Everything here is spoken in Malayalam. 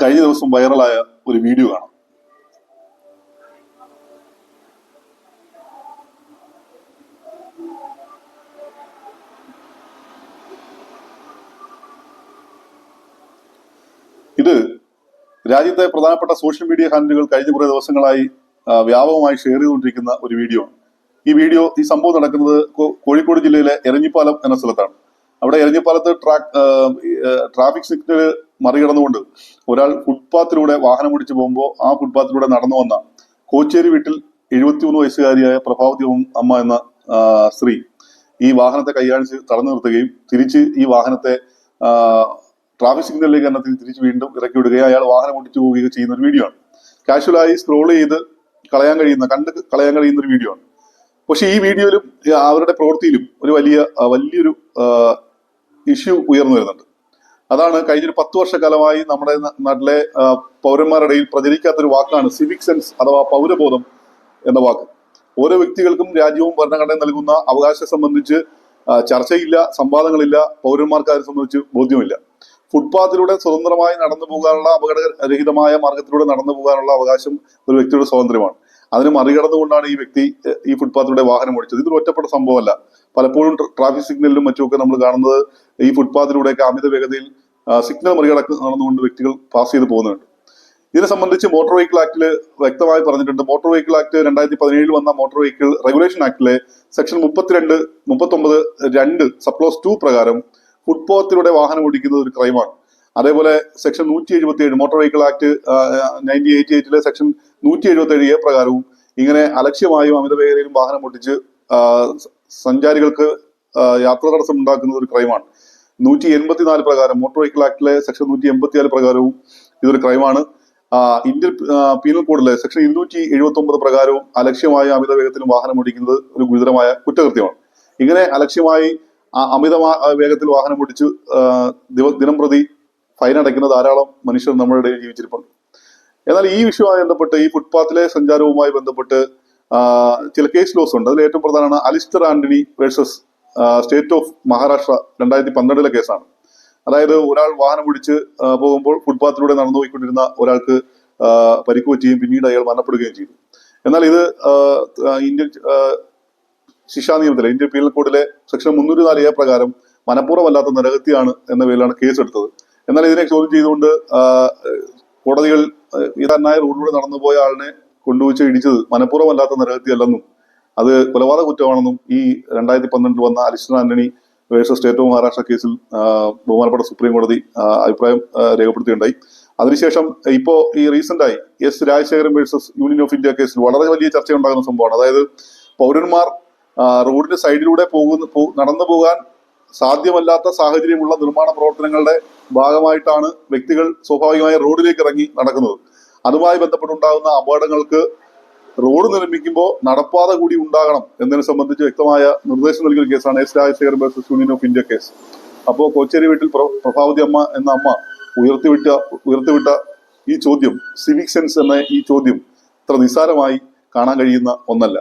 കഴിഞ്ഞ ദിവസം വൈറലായ ഒരു വീഡിയോ കാണാം. ഇത് രാജ്യത്തെ പ്രധാനപ്പെട്ട സോഷ്യൽ മീഡിയ ഹാൻഡിലുകൾ കഴിഞ്ഞ കുറെ ദിവസങ്ങളായി വ്യാപകമായി ഷെയർ ചെയ്തുകൊണ്ടിരിക്കുന്ന ഒരു വീഡിയോ ആണ്. ഈ സംഭവം നടക്കുന്നത് കോഴിക്കോട് ജില്ലയിലെ എരഞ്ഞിപ്പാലം എന്ന സ്ഥലത്താണ്. അവിടെ എരഞ്ഞിപ്പാലത്ത് ട്രാഫിക് സിഗ്നൽ മറികടന്നുകൊണ്ട് ഒരാൾ ഫുട്പാത്തിലൂടെ വാഹനം ഓടിച്ചു പോകുമ്പോൾ ആ ഫുട്പാത്തിലൂടെ നടന്നു വന്ന കോച്ചേരി വീട്ടിൽ 73 വയസ്സുകാരിയായ പ്രഭാവതി അമ്മ എന്ന സ്ത്രീ ഈ വാഹനത്തെ കൈകാണിച്ച് തടഞ്ഞു നിർത്തുകയും തിരിച്ച് ഈ വാഹനത്തെ ട്രാഫിക് സിഗ്നലിലേക്ക് തന്നെ തിരിച്ച് വീണ്ടും ഇറക്കി വിടുകയും അയാൾ വാഹനം ഓടിച്ചു പോവുകയും ചെയ്യുന്ന ഒരു വീഡിയോ ആണ്. കാഷ്വലായി സ്ക്രോൾ ചെയ്ത് കളയാൻ കഴിയുന്ന ഒരു വീഡിയോ ആണ്. പക്ഷെ ഈ വീഡിയോയിലും അവരുടെ പ്രവൃത്തിയിലും ഒരു വലിയൊരു ഇഷ്യൂ ഉയർന്നു വരുന്നുണ്ട്. അതാണ് കഴിഞ്ഞൊരു 10 വർഷക്കാലമായി നമ്മുടെ നാട്ടിലെ പൗരന്മാരുടെ ഇടയിൽ പ്രചരിക്കാത്തൊരു വാക്കാണ് സിവിക് സെൻസ് അഥവാ പൗരബോധം എന്ന വാക്ക്. ഓരോ വ്യക്തികൾക്കും രാജ്യവും ഭരണഘടന നൽകുന്ന അവകാശം സംബന്ധിച്ച് ചർച്ചയില്ല, സംവാദങ്ങളില്ല, പൗരന്മാർക്ക് അതിനെ സംബന്ധിച്ച് ബോധ്യമില്ല. ഫുട്പാത്തിലൂടെ സ്വതന്ത്രമായി നടന്നു പോകാനുള്ള അപകടരഹിതമായ മാർഗത്തിലൂടെ നടന്നു പോകാനുള്ള അവകാശം ഒരു വ്യക്തിയുടെ സ്വാതന്ത്ര്യമാണ്. അതിന് മറികടന്നുകൊണ്ടാണ് ഈ വ്യക്തി ഈ ഫുട്പാത്തിലൂടെ വാഹനം ഓടിച്ചത്. ഇതൊരു ഒറ്റപ്പെട്ട സംഭവമല്ല. പലപ്പോഴും ട്രാഫിക് സിഗ്നലിലും മറ്റുമൊക്കെ നമ്മൾ കാണുന്നത് ഈ ഫുട്പാത്തിലൂടെയൊക്കെ അമിത വേഗതയിൽ സിഗ്നൽ നടന്നുകൊണ്ട് വ്യക്തികൾ പാസ് ചെയ്ത് പോകുന്നുണ്ട്. ഇതിനെ സംബന്ധിച്ച് മോട്ടോർ വെഹിക്കിൾ ആക്ടില് വ്യക്തമായി പറഞ്ഞിട്ടുണ്ട്. മോട്ടോർ വെഹിക്കിൾ ആക്ട് 2017 വന്ന മോട്ടോർ വെഹിക്കിൾ റെഗുലേഷൻ ആക്ടിലെ സെക്ഷൻ 39(2) സബ് ക്ലോസ് 2 പ്രകാരം ഫുട്പാത്തിലൂടെ വാഹനം ഓടിക്കുന്നത് ഒരു ക്രൈമാണ്. അതേപോലെ section 177 motor vehicle act 1988 section 177A പ്രകാരവും ഇങ്ങനെ അലക്ഷ്യമായും അമിത വേഗതയിലും വാഹനം ഓടിച്ച് സഞ്ചാരികൾക്ക് യാത്രാ തടസ്സം ഉണ്ടാക്കുന്നത് ഒരു ക്രൈമാണ്. 184 പ്രകാരം മോട്ടോർ വെഹിക്കിൾ ആക്ടിലെ സെക്ഷൻ 184 പ്രകാരവും ഇതൊരു ക്രൈമാണ്. ഇന്ത്യൻ പീനൽ കോഡിലെ സെക്ഷൻ 279 പ്രകാരവും അലക്ഷ്യമായ അമിത വേഗത്തിലും വാഹനം ഓടിക്കുന്നത് ഒരു ഗുരുതരമായ കുറ്റകൃത്യമാണ്. ഇങ്ങനെ അലക്ഷ്യമായി അമിതമായ വേഗത്തിൽ വാഹനം ഓടിച്ച് ദിനം പ്രതി ഫൈൻ അടയ്ക്കുന്ന ധാരാളം മനുഷ്യർ നമ്മുടെ ഇടയിൽ ജീവിച്ചിരിപ്പുണ്ട്. എന്നാൽ ഈ വിഷയവുമായി ബന്ധപ്പെട്ട് ഈ ഫുട്പാത്തിലെ സഞ്ചാരവുമായി ബന്ധപ്പെട്ട് ചില കേസ് ലോസ് ഉണ്ട്. അതിൽ ഏറ്റവും പ്രധാനമാണ് Alister Antony versus state of Maharashtra 2012 കേസാണ്. അതായത് ഒരാൾ വാഹനം ഓടിച്ച് പോകുമ്പോൾ ഫുട്പാത്തിലൂടെ നടന്നു പോയിക്കൊണ്ടിരുന്ന ഒരാൾക്ക് പരിക്ക് പറ്റുകയും പിന്നീട് അയാൾ മരണപ്പെടുകയും ചെയ്തു. എന്നാൽ ഇത് ഇന്ത്യൻ ശിക്ഷാ നിയമത്തിലെ ഇന്ത്യൻ പീനൽ കോഡിലെ സെക്ഷൻ 304A പ്രകാരം മനഃപൂർവ്വമല്ലാത്ത നരഹത്യയാണ് എന്ന പേരിലാണ് കേസ് എടുത്തത്. എന്നാൽ ഇതിനെ ചോദ്യം ചെയ്തുകൊണ്ട് കോടതികൾ ഇതന്നായ റോഡിലൂടെ നടന്നുപോയ ആളിനെ കൊണ്ടുവച്ച് ഇടിച്ചത് മനഃപൂർവ്വമല്ലാത്ത നരഹത്യയല്ലെന്നും അത് കൊലപാതക കുറ്റമാണെന്നും ഈ 2012 വന്ന Alistair Antony versus state of Maharashtra കേസിൽ ബഹുമാനപ്പെട്ട സുപ്രീം കോടതി അഭിപ്രായം രേഖപ്പെടുത്തുകയുണ്ടായി. അതിനുശേഷം ഇപ്പോ ഈ റീസെന്റായി S Rajasekharan versus union of India കേസിൽ വളരെ വലിയ ചർച്ചയുണ്ടാകുന്ന സംഭവമാണ്. അതായത് പൗരന്മാർ റോഡിന്റെ സൈഡിലൂടെ നടന്നു പോകാൻ സാധ്യമല്ലാത്ത സാഹചര്യമുള്ള നിർമ്മാണ പ്രവർത്തനങ്ങളുടെ ഭാഗമായിട്ടാണ് വ്യക്തികൾ സ്വാഭാവികമായി റോഡിലേക്ക് ഇറങ്ങി നടക്കുന്നത്. അതുമായി ബന്ധപ്പെട്ടുണ്ടാകുന്ന അപകടങ്ങൾക്ക് റോഡ് നിർമ്മിക്കുമ്പോൾ നടപ്പാത കൂടി ഉണ്ടാകണം എന്നതിനെ സംബന്ധിച്ച് വ്യക്തമായ നിർദ്ദേശം നൽകിയ കേസാണ് S Rajasekharan versus union of India case. അപ്പോൾ കോച്ചേരി വീട്ടിൽ പ്രഭാവതി അമ്മ എന്ന അമ്മ ഉയർത്തിവിട്ട ഈ ചോദ്യം, സിവിക് സെൻസ് എന്ന ഈ ചോദ്യം ഇത്ര നിസ്സാരമായി കാണാൻ കഴിയുന്ന ഒന്നല്ല.